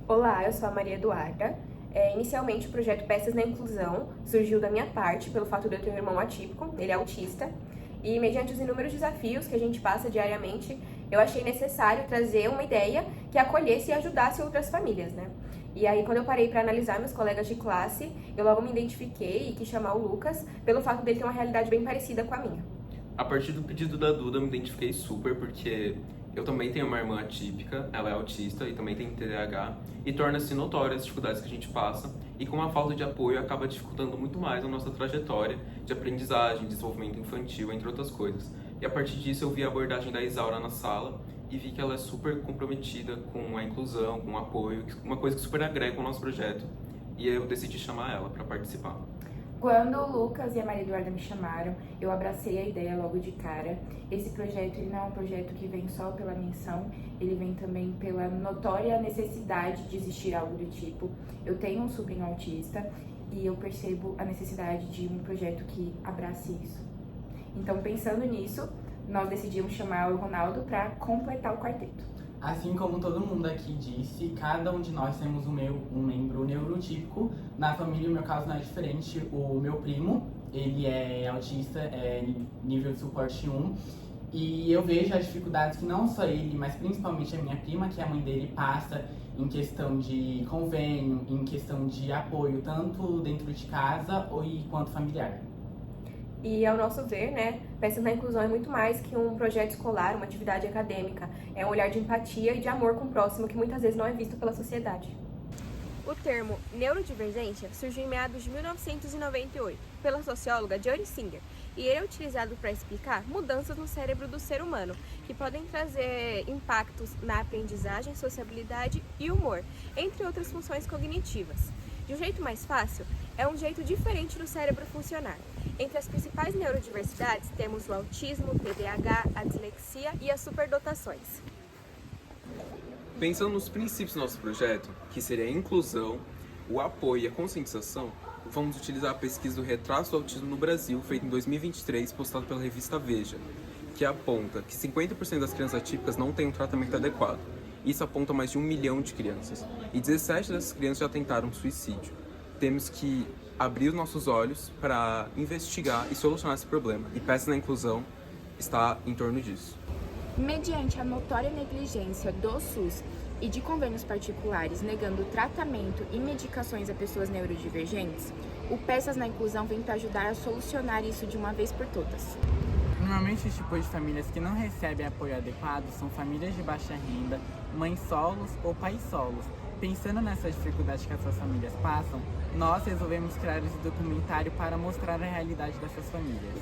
Olá, eu sou a Maria Eduarda. Inicialmente, o projeto Peças na Inclusão surgiu da minha parte, pelo fato de eu ter um irmão atípico, ele é autista, e mediante os inúmeros desafios que a gente passa diariamente, eu achei necessário trazer uma ideia que acolhesse e ajudasse outras famílias, né? E aí, quando eu parei para analisar meus colegas de classe, eu logo me identifiquei e quis chamar o Lucas, pelo fato dele ter uma realidade bem parecida com a minha. A partir do pedido da Duda, eu me identifiquei super porque eu também tenho uma irmã atípica, ela é autista e também tem TDAH, e torna-se notória as dificuldades que a gente passa, e com a falta de apoio acaba dificultando muito mais a nossa trajetória de aprendizagem, desenvolvimento infantil, entre outras coisas. E a partir disso eu vi a abordagem da Isaura na sala e vi que ela é super comprometida com a inclusão, com o apoio, uma coisa que super agrega ao nosso projeto, e eu decidi chamar ela para participar. Quando o Lucas e a Maria Eduarda me chamaram, eu abracei a ideia logo de cara. Esse projeto ele não é um projeto que vem só pela menção, ele vem também pela notória necessidade de existir algo do tipo. Eu tenho um sobrinho autista e eu percebo a necessidade de um projeto que abrace isso. Então, pensando nisso, nós decidimos chamar o Ronaldo para completar o quarteto. Assim como todo mundo aqui disse, cada um de nós temos um membro neurotípico. Na família, o meu caso não é diferente. O meu primo, ele é autista, é nível de suporte 1. E eu vejo as dificuldades que não só ele, mas principalmente a minha prima, que é a mãe dele, passa em questão de convênio, em questão de apoio, tanto dentro de casa quanto familiar. E ao nosso ver, né, Peças na Inclusão é muito mais que um projeto escolar, uma atividade acadêmica. É um olhar de empatia e de amor com o próximo que muitas vezes não é visto pela sociedade. O termo neurodivergência surgiu em meados de 1998 pela socióloga Jory Singer, e ele é utilizado para explicar mudanças no cérebro do ser humano, que podem trazer impactos na aprendizagem, sociabilidade e humor, entre outras funções cognitivas. De um jeito mais fácil, é um jeito diferente do cérebro funcionar. Entre as principais neurodiversidades temos o autismo, o TDAH, a dislexia e as superdotações. Pensando nos princípios do nosso projeto, que seria a inclusão, o apoio e a conscientização, vamos utilizar a pesquisa do Retrato do Autismo no Brasil, feita em 2023, postada pela revista Veja, que aponta que 50% das crianças atípicas não têm um tratamento adequado. Isso aponta mais de 1 milhão de crianças, e 17 dessas crianças já tentaram suicídio. Temos que abrir os nossos olhos para investigar e solucionar esse problema, e Peças na Inclusão está em torno disso. Mediante a notória negligência do SUS e de convênios particulares negando tratamento e medicações a pessoas neurodivergentes, o Peças na Inclusão vem para ajudar a solucionar isso de uma vez por todas. Normalmente, os tipos de famílias que não recebem apoio adequado são famílias de baixa renda, mães solos ou pais solos. Pensando nessas dificuldades que essas famílias passam, nós resolvemos criar esse documentário para mostrar a realidade dessas famílias.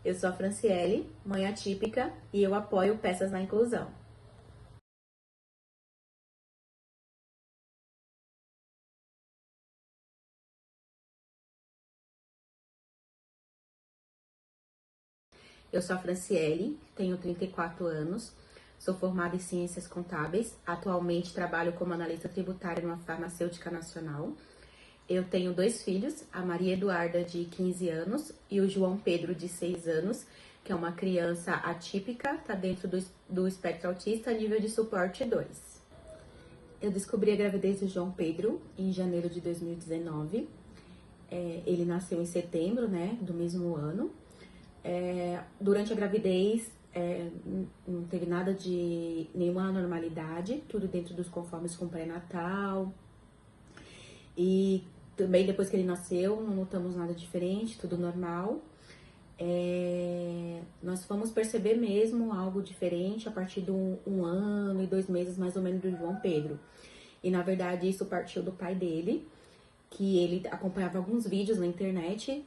Eu sou a Franciele, mãe atípica, e eu apoio Peças na Inclusão. Eu sou a Franciele, tenho 34 anos, sou formada em Ciências Contábeis, atualmente trabalho como analista tributária numa farmacêutica nacional. Eu tenho 2 filhos, a Maria Eduarda, de 15 anos, e o João Pedro, de 6 anos, que é uma criança atípica, está dentro do espectro autista, nível de suporte 2. Eu descobri a gravidez do João Pedro em janeiro de 2019. Ele nasceu em setembro, né, do mesmo ano. Durante a gravidez, não teve nada de nenhuma anormalidade, tudo dentro dos conformes com pré-natal. E também depois que ele nasceu, não notamos nada diferente, tudo normal. Nós fomos perceber mesmo algo diferente a partir de um ano e 2 meses mais ou menos do João Pedro. E na verdade isso partiu do pai dele, que ele acompanhava alguns vídeos na internet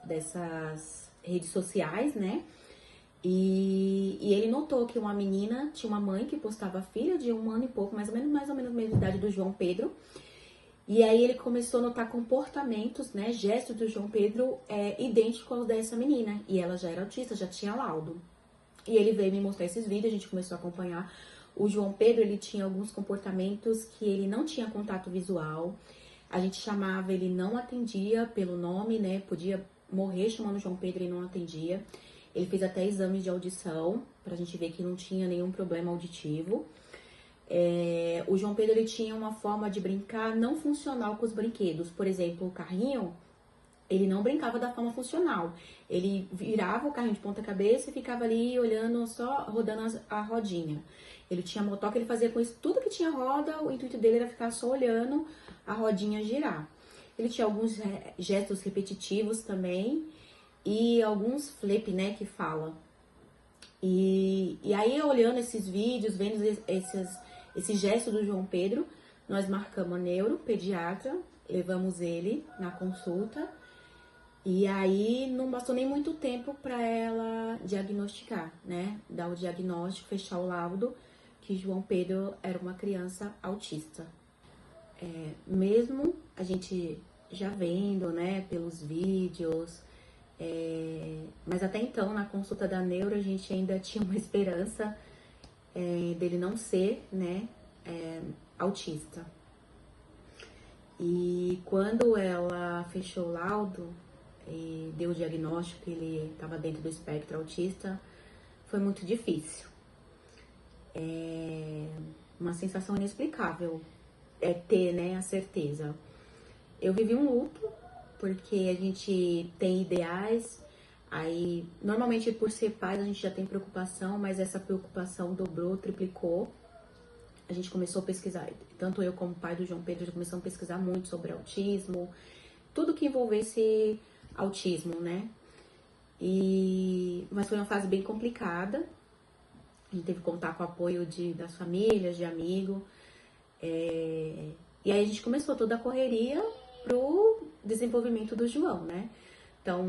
dessas redes sociais, né? E ele notou que uma menina tinha uma mãe que postava a filha de 1 ano e pouco, mais ou menos a mesma idade do João Pedro. E aí ele começou a notar comportamentos, né, gestos do João Pedro idênticos aos dessa menina. E ela já era autista, já tinha laudo. E ele veio me mostrar esses vídeos, a gente começou a acompanhar. O João Pedro, ele tinha alguns comportamentos que ele não tinha contato visual. A gente chamava, ele não atendia pelo nome, né, podia morrer chamando o João Pedro e não atendia. Ele fez até exames de audição, pra gente ver que não tinha nenhum problema auditivo. O João Pedro ele tinha uma forma de brincar não funcional com os brinquedos. Por exemplo, o carrinho, ele não brincava da forma funcional. Ele virava o carrinho de ponta cabeça e ficava ali olhando, só rodando a rodinha. Ele tinha motor que ele fazia com isso, tudo que tinha roda, o intuito dele era ficar só olhando a rodinha girar. Ele tinha alguns gestos repetitivos também e alguns flip, né, que fala. E aí, olhando esses vídeos, vendo esse gesto do João Pedro, nós marcamos a neuropediatra, levamos ele na consulta. E aí, não passou nem muito tempo para ela diagnosticar, né? Dar o diagnóstico, fechar o laudo, que João Pedro era uma criança autista. Mesmo a gente já vendo, né, pelos vídeos, mas até então, na consulta da neuro, a gente ainda tinha uma esperança dele não ser, né, autista. E quando ela fechou o laudo e deu o diagnóstico que ele estava dentro do espectro autista, foi muito difícil. Uma sensação inexplicável ter, né, a certeza. Eu vivi um luto, porque a gente tem ideais, aí normalmente por ser pais a gente já tem preocupação, mas essa preocupação dobrou, triplicou. A gente começou a pesquisar, tanto eu como o pai do João Pedro, já começamos a pesquisar muito sobre autismo, tudo que envolvesse autismo, né? Mas foi uma fase bem complicada. A gente teve que contar com o apoio das famílias, de amigos. E aí a gente começou toda a correria pro desenvolvimento do João, né? Então,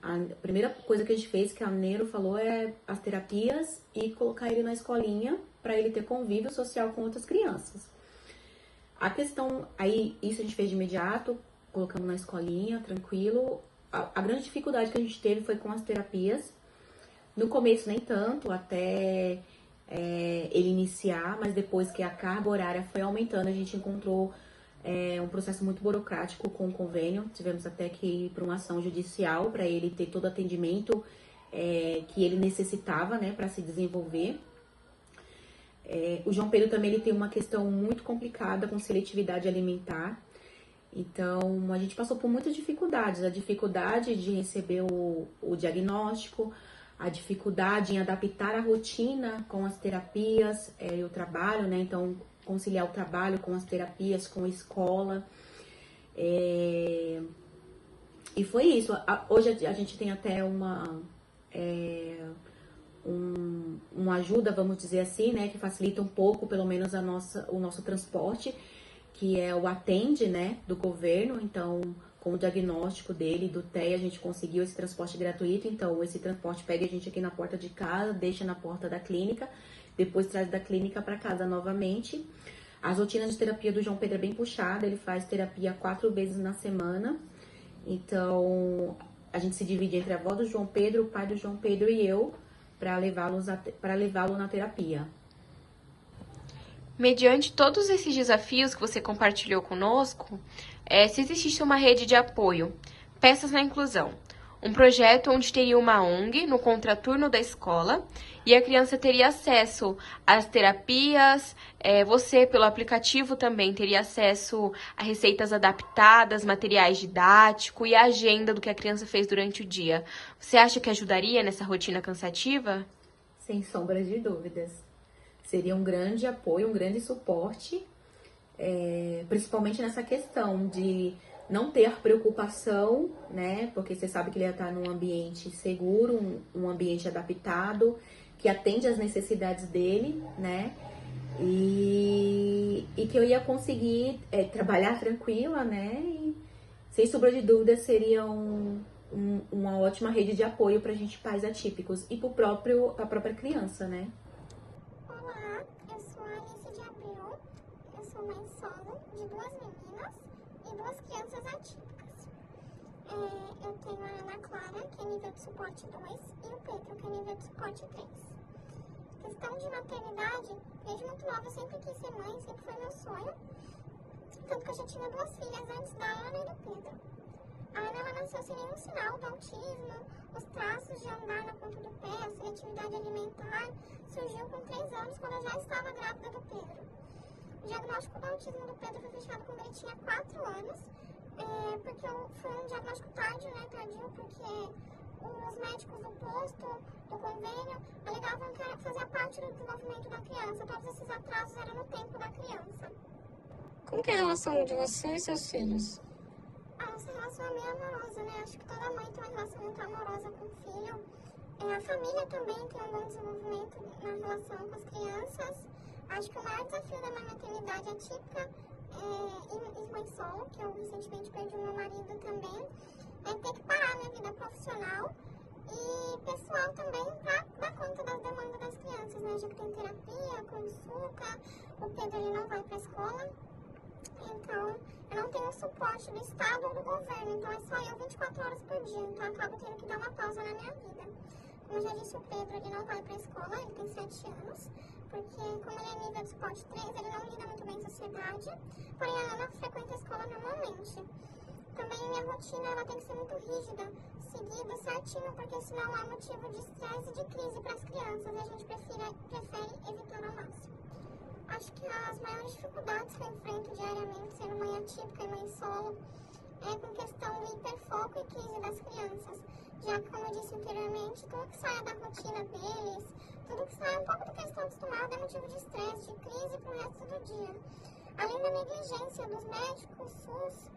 a primeira coisa que a gente fez, que a neuro falou, é as terapias e colocar ele na escolinha para ele ter convívio social com outras crianças. A questão, aí, isso a gente fez de imediato, colocamos na escolinha, tranquilo. A grande dificuldade que a gente teve foi com as terapias. No começo nem tanto, até ele iniciar, mas depois que a carga horária foi aumentando, a gente encontrou um processo muito burocrático com o convênio. Tivemos até que ir para uma ação judicial para ele ter todo o atendimento que ele necessitava, né, para se desenvolver. O João Pedro também ele tem uma questão muito complicada com seletividade alimentar. Então, a gente passou por muitas dificuldades. A dificuldade de receber o diagnóstico, a dificuldade em adaptar a rotina com as terapias e o trabalho, né? Então, conciliar o trabalho com as terapias, com a escola. E foi isso. Hoje a gente tem até uma ajuda, vamos dizer assim, né? Que facilita um pouco, pelo menos, o nosso transporte, que é o Atende, né? Do governo. Então, com o diagnóstico dele, do TEA, a gente conseguiu esse transporte gratuito. Então, esse transporte pega a gente aqui na porta de casa, deixa na porta da clínica, depois traz da clínica para casa novamente. As rotinas de terapia do João Pedro é bem puxada, ele faz terapia 4 vezes na semana. Então, a gente se divide entre a avó do João Pedro, o pai do João Pedro e eu, para levá-lo na terapia. Mediante todos esses desafios que você compartilhou conosco, se existisse uma rede de apoio, Peças na Inclusão, um projeto onde teria uma ONG no contraturno da escola e a criança teria acesso às terapias, você pelo aplicativo também teria acesso a receitas adaptadas, materiais didáticos e a agenda do que a criança fez durante o dia. Você acha que ajudaria nessa rotina cansativa? Sem sombra de dúvidas. Seria um grande apoio, um grande suporte, principalmente nessa questão de não ter preocupação, né? Porque você sabe que ele ia estar num ambiente seguro, um ambiente adaptado, que atende às necessidades dele, né? E que eu ia conseguir trabalhar tranquila, né? E, sem sombra de dúvida, seria uma ótima rede de apoio para a gente pais atípicos e para a própria criança, né? Olá, eu sou a Alice de Abreu, eu sou mãe solo de 2 meninas e 2 crianças atípicas. Eu tenho a Ana Clara, que é nível de suporte 2, e o Pedro, que é nível de suporte 3. Questão de maternidade, desde muito nova eu sempre quis ser mãe, sempre foi meu sonho. Tanto que eu já tinha 2 filhas antes da Ana e do Pedro. A Ana ela nasceu sem nenhum sinal do autismo, os traços de andar na ponta do pé, a seletividade alimentar surgiu com 3 anos, quando eu já estava grávida do Pedro. O diagnóstico do autismo do Pedro foi fechado quando ele tinha 4 anos, porque foi um diagnóstico tardio, porque os médicos do posto, do convênio, alegavam que fazia parte do desenvolvimento da criança. Todos esses atrasos eram no tempo da criança. Como que é a relação de você e seus filhos? A nossa relação é meio amorosa, né? Acho que toda mãe tem uma relação muito amorosa com o filho. A família também tem um bom desenvolvimento na relação com as crianças. Acho que o maior desafio da minha maternidade atípica e mãe solo, que eu recentemente perdi o meu marido também, é ter que parar minha vida profissional e pessoal também para dar conta das demandas das crianças, né? Já que tem terapia, consulta, o Pedro ele não vai para a escola, então eu não tenho suporte do Estado ou do governo, então é só eu 24 horas por dia, então eu acabo tendo que dar uma pausa na minha vida. Como eu já disse, o Pedro ele não vai para a escola, ele tem 7 anos, porque como ele é nível de suporte 3, ele não lida muito bem em sociedade, porém a Ana frequenta a escola normalmente. Também minha rotina ela tem que ser muito rígida, seguida, certinho, porque senão é motivo de estresse e de crise para as crianças, e a gente prefere evitar ao máximo. Acho que as maiores dificuldades que eu enfrento diariamente, sendo mãe atípica e mãe solo, é com questão do hiperfoco e crise das crianças, já que, como eu disse anteriormente, tudo que sai da rotina deles, tudo que sai um pouco do que eles estão acostumados é motivo de estresse, de crise para o resto do dia. Além da negligência dos médicos, SUS,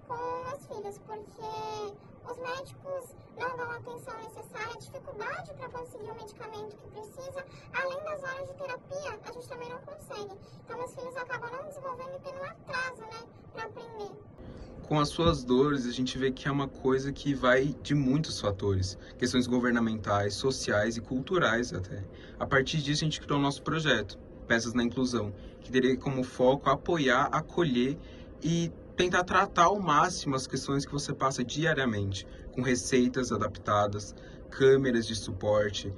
com as filhas, porque os médicos não dão a atenção necessária, a dificuldade para conseguir o medicamento que precisa, além das horas de terapia, a gente também não consegue. Então, meus filhos acabam não desenvolvendo e tendo um atraso, né, para aprender. Com as suas dores, a gente vê que é uma coisa que vai de muitos fatores, questões governamentais, sociais e culturais até. A partir disso, a gente criou o nosso projeto, Peças na Inclusão, que teria como foco apoiar, acolher e tentar tratar ao máximo as questões que você passa diariamente, com receitas adaptadas, câmeras de suporte,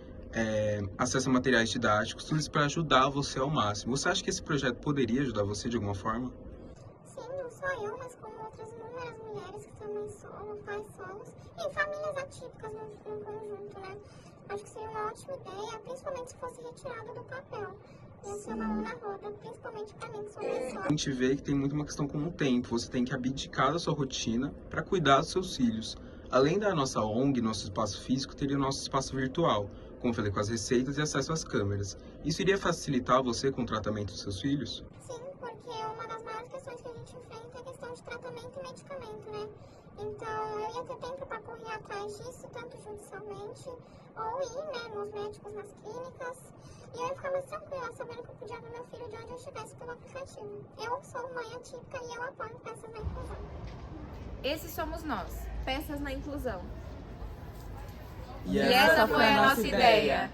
acesso a materiais didáticos, tudo isso para ajudar você ao máximo. Você acha que esse projeto poderia ajudar você de alguma forma? Sim, não só eu, mas como outras inúmeras mulheres que são mães solo, pais solos e famílias atípicas no conjunto, né? Acho que seria uma ótima ideia, principalmente se fosse retirado do papel. Ia ser uma mão na roda, principalmente para mim que sou mãe solo. A gente vê que tem muito uma questão com o tempo. Você tem que abdicar da sua rotina para cuidar dos seus filhos. Além da nossa ONG, nosso espaço físico, teria o nosso espaço virtual, como eu falei, com as receitas e acesso às câmeras. Isso iria facilitar você com o tratamento dos seus filhos? Sim, porque uma das maiores questões que a gente enfrenta é a questão de tratamento e medicamento, né? Então, eu ia ter tempo para correr atrás disso, tanto judicialmente, ou ir, né, nos médicos, nas clínicas. E eu ia ficar mais tranquila, sabendo que eu podia ver meu filho de onde eu estivesse pelo aplicativo. Eu sou mãe atípica e eu apoio Peças na Inclusão. Esses somos nós, Peças na Inclusão. E essa foi a nossa ideia.